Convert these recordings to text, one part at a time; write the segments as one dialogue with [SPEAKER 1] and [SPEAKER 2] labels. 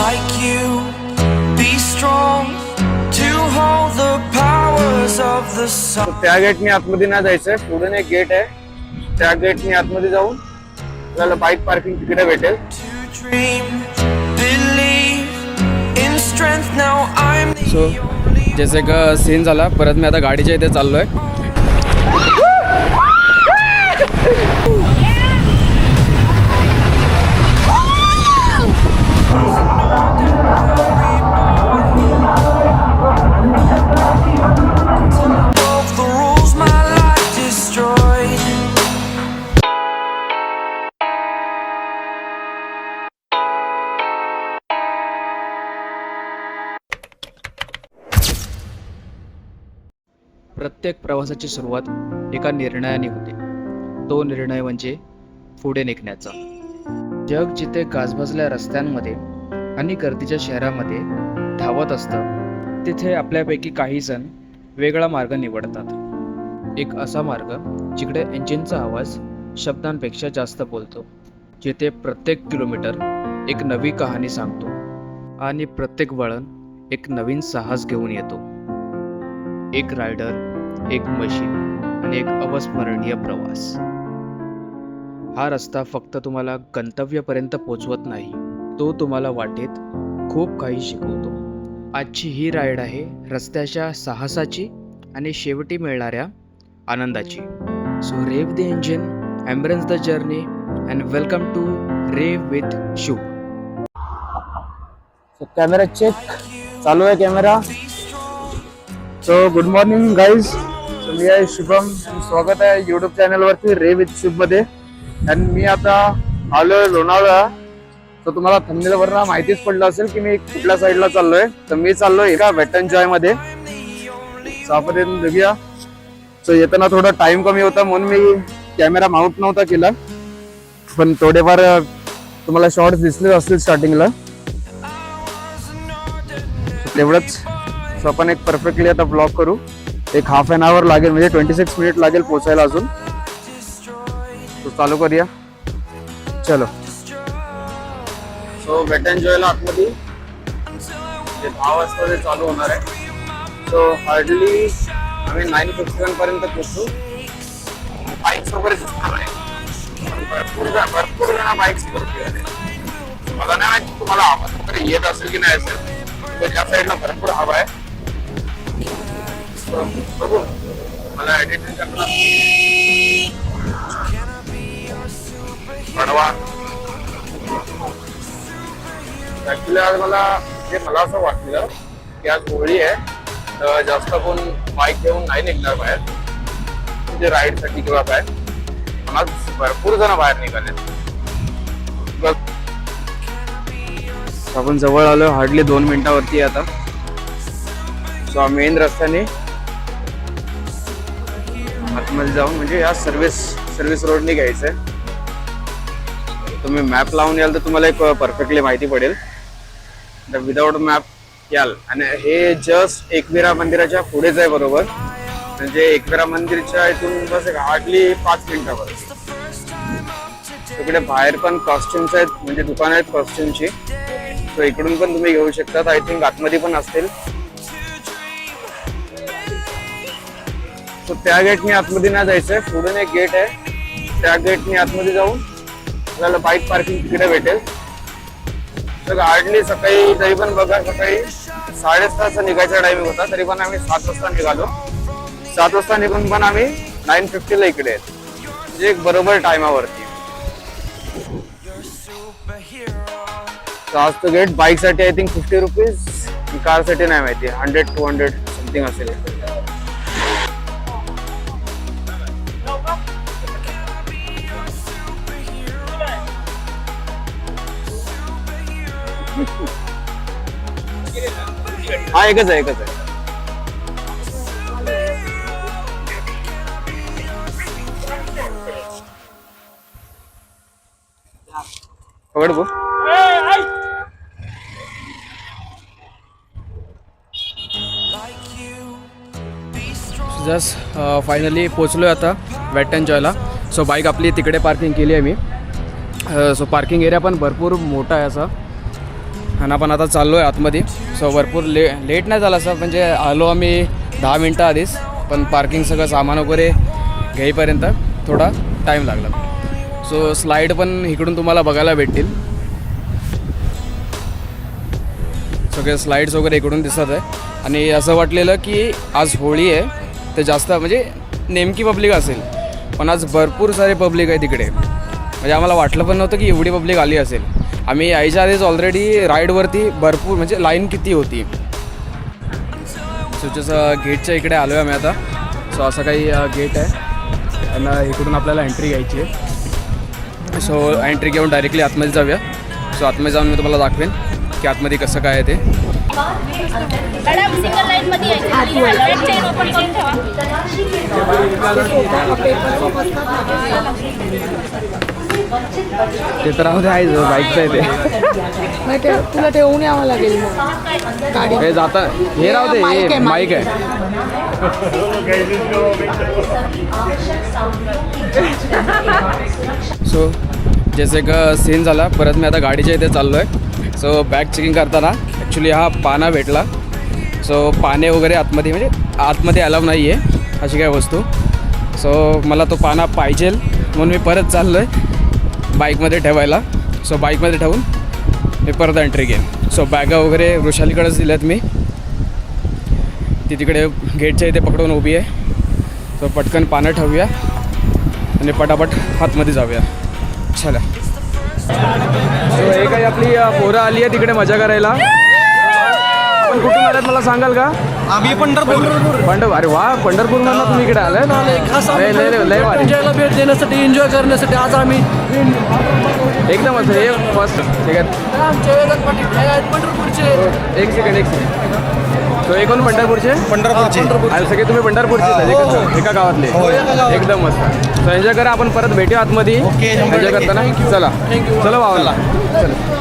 [SPEAKER 1] like you. Be strong to hold the powers of the sun.
[SPEAKER 2] त्या गेटने आतमध्ये नाही जायचंय, पुढे एक गेट आहे, त्या गेटने आतमध्ये जाऊन आपल्याला बाईक पार्किंग तिकडे भेटेल.
[SPEAKER 1] To dream, believe in strength. Now I'm the
[SPEAKER 3] so जैसे का सीन झाला, परत मी आता गाडीच्या इथे चाललोय.
[SPEAKER 1] broke the rules, my life destroyed.
[SPEAKER 3] प्रत्येक प्रवासाची सुरुवात एका निर्णयाने होते. तो निर्णय म्हणजे पुढे निघण्याचा. जग जिथे गाजबजल्या रस्त्यांमध्ये आणि गर्दीच्या शहरामध्ये धावत असतं, तिथे आपल्यापैकी काही जण वेगळा मार्ग निवडतात. एक असा मार्ग जिकडे इंजिनचा आवाज शब्दांपेक्षा जास्त बोलतो, जिथे प्रत्येक किलोमीटर एक नवी कहाणी सांगतो आणि प्रत्येक वळण एक नवीन साहस घेऊन येतो. एक रायडर, एक मशीन आणि एक अविस्मरणीय प्रवास. हा रस्ता फक्त तुम्हाला गंतव्यापर्यंत पोचवत नाही, तो तुम्हाला वाटेत खूप काही शिकवतो. आजची ही राईड आहे रस्त्याच्या साहसाची आणि शेवटी मिळणाऱ्या आनंदाची. So rev the engine, embrace the journey and welcome to rev with Shubh.
[SPEAKER 2] Camera check चालू आहे camera. So good morning guys. मी आहे शुभम, स्वागत आहे युट्यूब चॅनलवरती रेव विथ शुभ मध्ये. आणि मी आता आलोय लोणावळा. तर तुम्हाला थंबनेलवरनं माहितीच पडलं असेल की मी कुठल्या साईडला चाललोय. तर मी चाललोय एका वेट एन्ड जॉय मध्ये. सापर्यंत बघूया. सो येताना थोडा टाइम कमी होता म्हणून मी कॅमेरा माउंट नव्हता केला, पण थोडेफार तुम्हाला शॉर्ट्स दिसले असतील स्टार्टिंगला, तेवढंच. सो आपण एक परफेक्टली आता ब्लॉग करू. एक हाफ एन आवर लागेल, म्हणजे 26 मिनिट लागेल पोचायला अजून. तो चालू करूया, चलो. सो वेट एन्ड जॉयला आतमध्ये 10 वाजता ते चालू होणार आहे. सो हार्डली आम्ही 9:51 पर्यंत पोहोचू. बाईक्स वगैरे दिसणार आहे, भरपूर जण बाईक्स मला नाही माहिती तुम्हाला आवाज वगैरे येत असेल की नाही असेल. त्या साईडला भरपूर हवा आहे. बघू, मला एडिटिंग करणार पडवा. ऍक्च्युली आज मला असं वाटलं की आज होळी आहे, तर जास्त कोण बाईक घेऊन नाही निघणार बाहेर, म्हणजे राईडसाठी किंवा काय. पण आज भरपूर जण बाहेर निघाले. आपण जवळ आलो, हार्डली 2 मिनिटावरती आता. सो मेन रस्त्याने आतमध्ये जाऊन, म्हणजे या सर्व्हिस रोडने घ्यायचंय. तुम्ही मॅप लावून याल तर तुम्हाला एक परफेक्टली माहिती पडेल. तर विदाउट मॅप याल, आणि हे जस्ट एकविरा मंदिराच्या पुढेच आहे बरोबर. म्हणजे एकविरा मंदिरच्या इथून बस एक हार्डली 5 मिनिटावरती. तिकडे बाहेर पण कॉस्ट्युम्स आहेत, म्हणजे दुकान आहेत कॉस्ट्युमची. सो इकडून पण तुम्ही घेऊ शकतात. आय थिंक आतमध्ये पण असतील. सो त्या गेटने आतमध्ये नाही जायचंय, पुढून एक गेट आहे, त्या गेटने आतमध्ये जाऊन आपल्याला बाईक पार्किंग तिकडे भेटेल. तर हार्डली सकाळी तरी पण बघा, सकाळी 7:30 निघायचा टायमिंग होता, तरी पण आम्ही 7 वाजता निघालो. 7 वाजता निघून पण आम्ही 9:50 इकडे आहेत, म्हणजे एक बरोबर टायमावरती. आज तो गेट बाईक साठी आय थिंक 50 रुपीज, कार साठी नाही माहिती, 100-200 समथिंग असेल. हा एकच आहे. पकड बो.
[SPEAKER 3] जस्ट फायनली पोचलो आहे आता वेट एन्ड जॉयला. सो बाईक आपली तिकडे पार्किंग केली आहे मी. सो पार्किंग एरिया पण भरपूर मोठा आहे असा, आणि आपण आता चाललो आहे आतमध्ये. सो भरपूर लेट नाही झाला असं, म्हणजे आलो आम्ही 10 मिनटं आधीच, पण पार्किंग सगळं सामान वगैरे घेईपर्यंत थोडा टाईम लागला. सो स्लाईड पण इकडून तुम्हाला बघायला भेटतील. सगळे स्लाईड्स वगैरे इकडून दिसत आहे. आणि असं वाटलेलं की आज होळी आहे तर जास्त म्हणजे नेमकी पब्लिक असेल, पण आज भरपूर सारे पब्लिक आहे तिकडे. म्हणजे आम्हाला वाटलं पण नव्हतं की एवढी पब्लिक आली असेल. आम्ही यायच्या आधीच ऑलरेडी राईडवरती भरपूर म्हणजे लाईन किती होती. सो जसं गेटच्या इकडे आलो आहे आम्ही आता. सो असं काही गेट आहे आणि इकडून आपल्याला एंट्री घ्यायची आहे. सो एंट्री घेऊन डायरेक्टली आतमध्ये जाऊया. सो आतमध्ये जाऊन मी तुम्हाला दाखवेन की आतमध्ये कसं काय आहे ते.
[SPEAKER 4] मॅडम सिंगल लाईन मध्ये यायचं, चेन ओपन करून ठेवा.
[SPEAKER 3] ते तर राहू दे, आहे बाईकचं आहे ते.
[SPEAKER 5] तुला ठेवून यावं लागेल गाडी.
[SPEAKER 3] हे जाता हे राहू दे, हे माईक आहे. सो जैसे एक सीन झाला, परत मी आता गाडीच्या इथे चाललो आहे. सो बॅग चेकिंग करताना ॲक्च्युली हा पाना भेटला. सो पाने वगैरे आतमध्ये म्हणजे आतमध्ये अलाव नाही आहे अशी काय वस्तू. सो मला तो पाना पाहिजे म्हणून मी परत चाललो आहे बाईकमध्ये ठेवायला. सो बाईकमध्ये ठेवून मी परत एंट्री घेईन. सो बॅगा वगैरे वृषालीकडेच दिल्यात मी. ती तिकडे गेटच्या इथे पकडून उभी आहे. सो पटकन पानं ठेवूया आणि पटापट आतमध्ये जाऊया. चला. सो हे काही आपली पोरं आली आहे तिकडे मजा करायला. आपण कुठून आल्यात मला सांगाल का?
[SPEAKER 6] आम्ही पंढरपूर.
[SPEAKER 3] अरे वा, पंढरपूरमधून तुम्ही इकडे आलाय ना. लय भारी.
[SPEAKER 6] एन्जॉयला भेट देण्यासाठी, एन्जॉय करण्यासाठी आज आम्ही
[SPEAKER 3] एकदम असं हे फर्स्ट. ठीक आहे,
[SPEAKER 6] आमचे वेदांत पाटील हे आहेत पंढरपूरचे.
[SPEAKER 3] एक सेकंड. तो एक कोण पंढरपूरचे? आणि सगळे तुम्ही पंढरपूरचे एका गावातले. एकदम मस्त. सो एन्जॉय करा. आपण परत भेटूया आतमध्ये एन्जॉय करताना. चला चला भावाला. चला.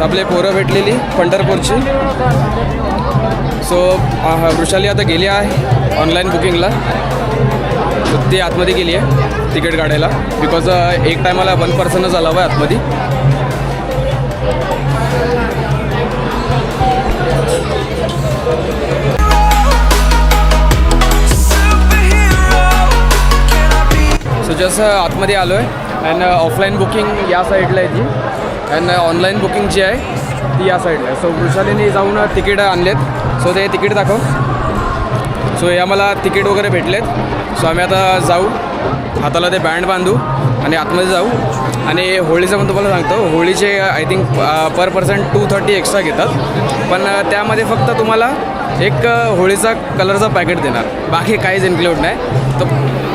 [SPEAKER 3] आपले पोरं भेटलेली पंढरपूरची. सो वृषाली आता गेली आहे ऑनलाईन बुकिंगला. सो ती आतमध्ये गेली आहे तिकीट काढायला. बिकॉज एक टायमाला 1 पर्सनच आला आहे आतमध्ये. सो जसं आतमध्ये आलो आहे अँड ऑफलाईन बुकिंग या साईडला आहे ती, अँड ऑनलाईन बुकिंग जी आहे ती या साईडला आहे. सो वृषालीने जाऊन तिकीट आणलेत. सो ते तिकीट दाखव. सो या मला तिकीट वगैरे भेटलेत. सो आम्ही आता जाऊ, हाताला ते बँड बांधू आणि आतमध्ये जाऊ. आणि होळीचं पण तुम्हाला सांगतो, होळीचे I think per person 230 extra घेतात, पण त्यामध्ये फक्त तुम्हाला एक होळीचा कलरचा पॅकेट देणार, बाकी काहीच इन्क्लूड नाही. तर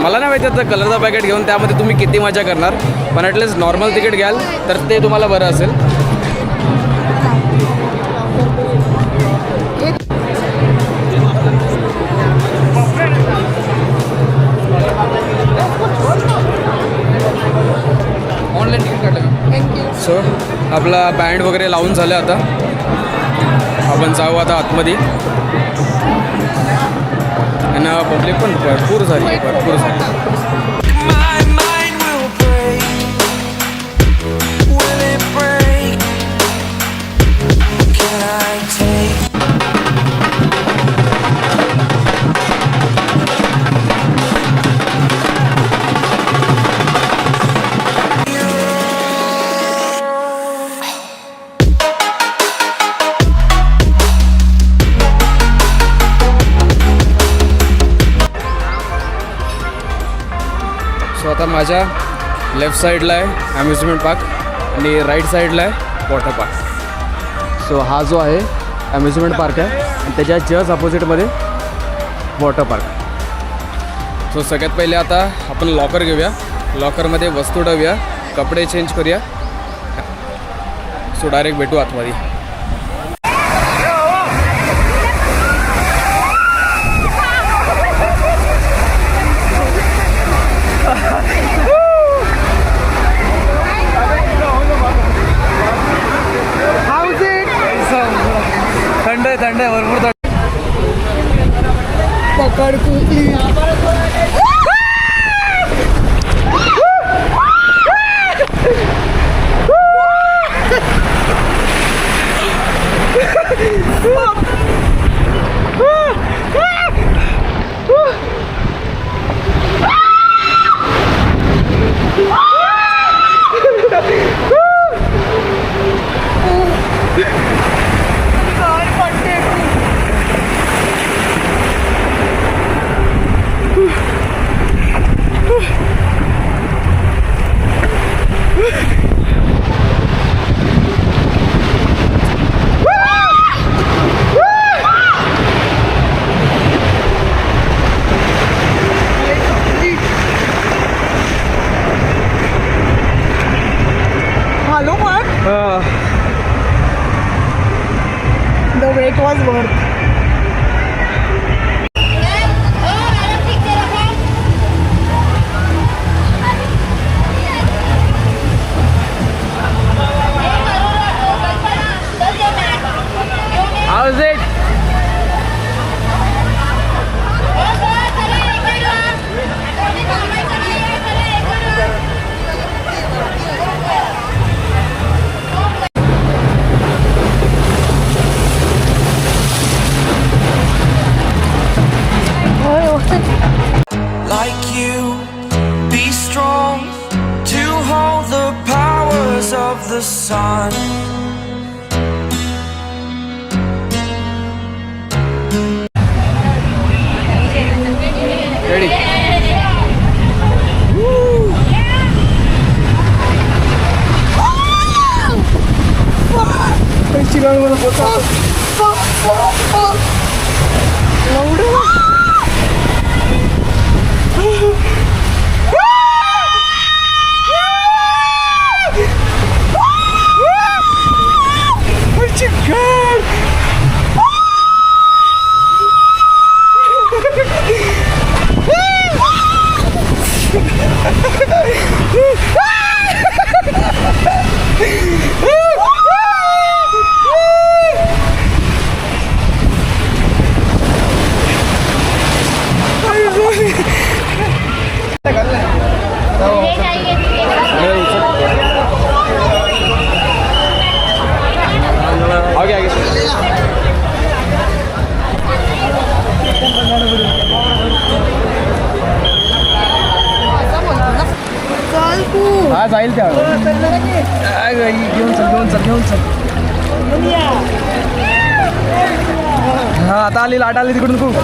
[SPEAKER 3] मला नाही माहिती आता कलरचा पॅकेट घेऊन त्यामध्ये तुम्ही किती मजा करणार, पण ॲटलिस्ट नॉर्मल तिकीट घ्याल तर ते तुम्हाला बरं असेल. ऑनलाईन तिकीट काढलं. थँक्यू. सो आपला बँड वगैरे लावून झालं. आता आपण जाऊ आता आतमध्ये. आणि पब्लिक पण भरपूर झाली, भरपूर झाली.
[SPEAKER 1] My mind will break. Will it break? Can I take?
[SPEAKER 3] So आता माझ्या लेफ्ट साईडला आहे अम्युजमेंट पार्क आणि राईट साईडला आहे वॉटर पार्क. सो हा जो आहे अम्युजमेंट पार्क आहे आणि त्याच्या जस्ट अपोजिटमध्ये वॉटर पार्क. सो सगळ्यात पहिले आता आपण लॉकर घेऊया, लॉकरमध्ये वस्तू ठेवूया, कपडे चेंज करूया. सो डायरेक्ट भेटू आतमध्ये. थंड आहे, थंड आहे, भरपूर थंड.
[SPEAKER 5] पकड कुठली. मालूम है the wait was worth.
[SPEAKER 6] How's it?
[SPEAKER 1] like you. Be strong to hold the powers of the sun.
[SPEAKER 6] Ready?
[SPEAKER 5] चाल तू.
[SPEAKER 6] हा जाईल त्या घेऊन चल. हा आता आली लाट आली तिकडून खूप.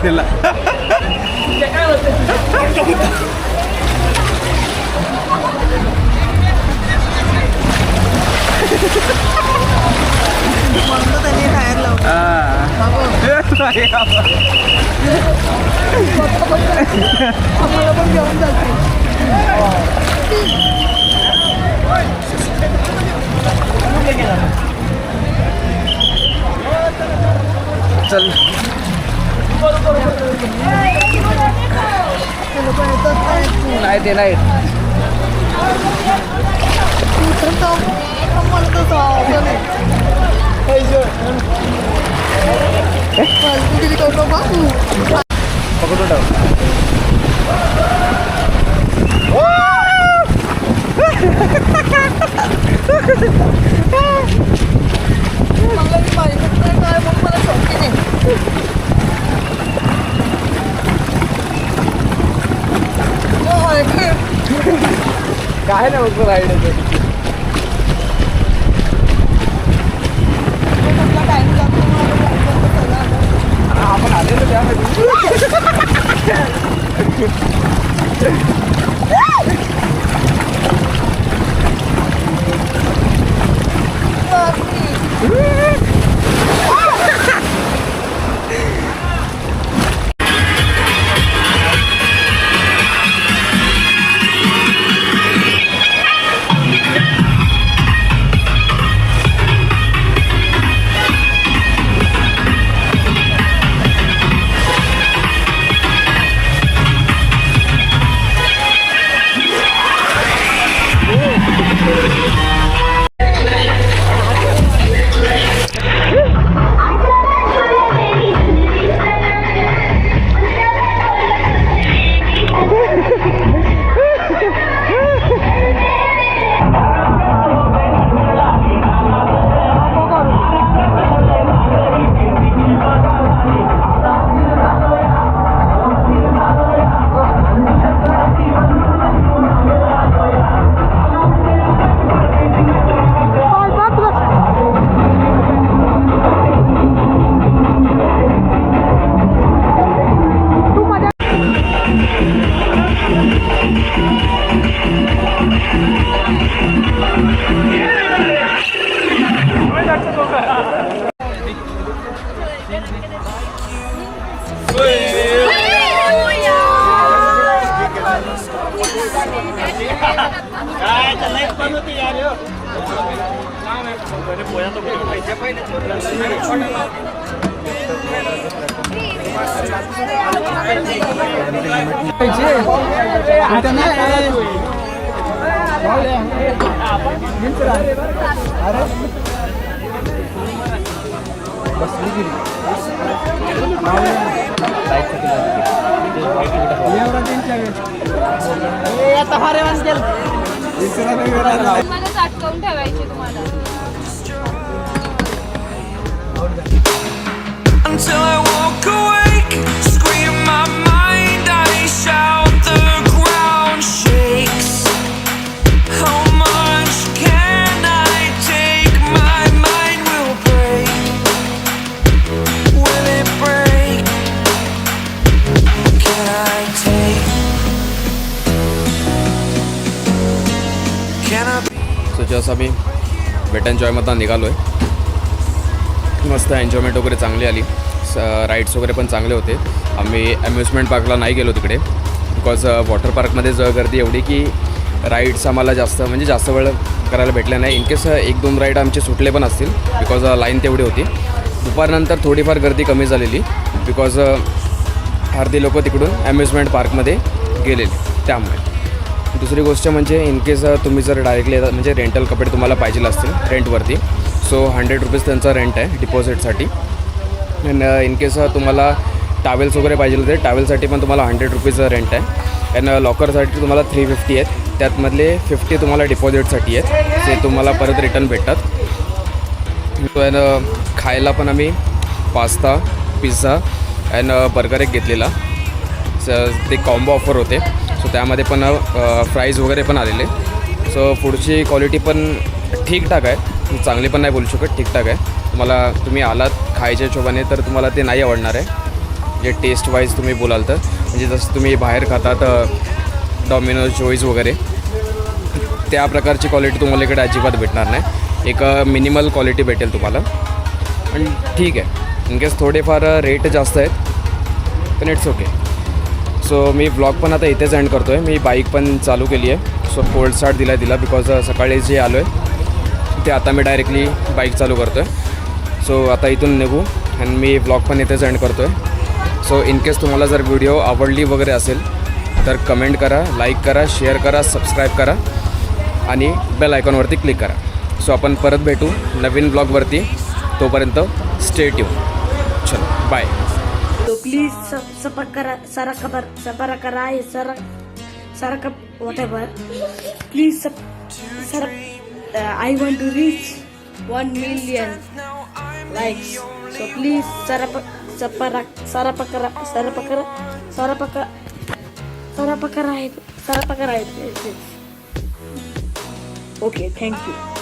[SPEAKER 6] केला
[SPEAKER 5] म्हणतो त्यांनी टायर लावलं. आम्हाला पण घेऊन जाते.
[SPEAKER 6] चल नाही ते नाही पकडून टाक. काय नाही बघ राईड आपण आलेलो त्यामध्ये
[SPEAKER 4] मलाच अटकवून ठेवायचे तुम्हाला.
[SPEAKER 1] Until I walk awake, scream my mind, I shout, the ground shakes. How much can I take? My mind will break. Will it break? Can I take? Can I be?
[SPEAKER 7] So just आम्ही weight एन्जॉयमधून निघालो आहे. मस्त enjoyment वगैरे चांगली आली. Rides वगैरे पण चांगले होते. आम्ही अम्युजमेंट पार्कला नाही गेलो तिकडे बिकॉज वॉटर पार्कमध्ये गर्दी एवढी की राईड्स आम्हाला जास्त वेळ करायला भेटल्या नाही. इनकेस 1-2 राईड आमचे सुटले पण असतील बिकॉज लाईन तेवढी होती. दुपारनंतर थोडीफार गर्दी कमी झालेली बिकॉज अर्धी लोक तिकडून अम्युजमेंट पार्कमध्ये गेलेली. त्यामुळे दुसरी गोष्ट म्हणजे इनकेस तुम्ही जर डायरेक्टली म्हणजे रेंटल कपडे तुम्हाला पाहिजे असतील रेंटवरती, सो 100 रुपीज त्यांचा रेंट आहे डिपॉझिटसाठी. अँड इनकेस तुम्हाला टावेल्स वगैरे पाहिजे होते टावेलसाठी पण तुम्हाला 100 रुपीज रेंट आहे. अँड लॉकरसाठी तुम्हाला 350 आहेत. त्यातमधले 50 तुम्हाला डिपॉझिटसाठी आहेत. ते तुम्हाला परत रिटर्न भेटतात. अँड खायला पण आम्ही पास्ता, पिझ्झा अँड बर्गर एक घेतलेला. ते कॉम्बो ऑफर होते. सो त्यामध्ये पण फ्राईज वगैरे पण आलेले. सो फूडची क्वालिटी पण ठीकठाक आहे. चांगली पण नाही बोलू शकत, ठीकठाक आहे. तुम्ही आलात खायच्या हिशोबाने तर तुम्हाला ते नाही आवडणार आहे. जे टेस्ट वाईज तुम्ही बोलाल तर म्हणजे जसं तुम्ही बाहेर खातात डॉमिनोज, जोईज वगैरे त्या प्रकारची क्वालिटी तुम्हाला इकडे अजिबात भेटणार नाही. एक मिनिमल क्वालिटी भेटेल तुम्हाला. पण ठीक आहे, इनकेस थोडेफार रेट जास्त आहेत पण it's okay. So me blog पण आता इथेच एंड करतो आहे. मी बाईक पण चालू केली आहे. सो कोल्ड स्टार्ट दिला बिकॉज सकाळी जे आलो आहे ते आता मी डायरेक्टली बाईक चालू करतो आहे. सो आता इथून निघू आणि मी ब्लॉग पण इथेच एंड करतो आहे. सो इनकेस तुम्हाला जर व्हिडिओ आवडली वगैरे असेल तर कमेंट करा, लाईक करा, शेअर करा, सबस्क्राईब करा आणि बेल आयकॉनवरती क्लिक करा. सो आपण परत भेटू नवीन ब्लॉगवरती. तोपर्यंत स्टे ट्यून. चलो बाय.
[SPEAKER 8] तो प्लीज सबर करा, सबर करा, सारा whatever. Please I want to reach 1 million likes. So please sarapakara. Okay, thank you.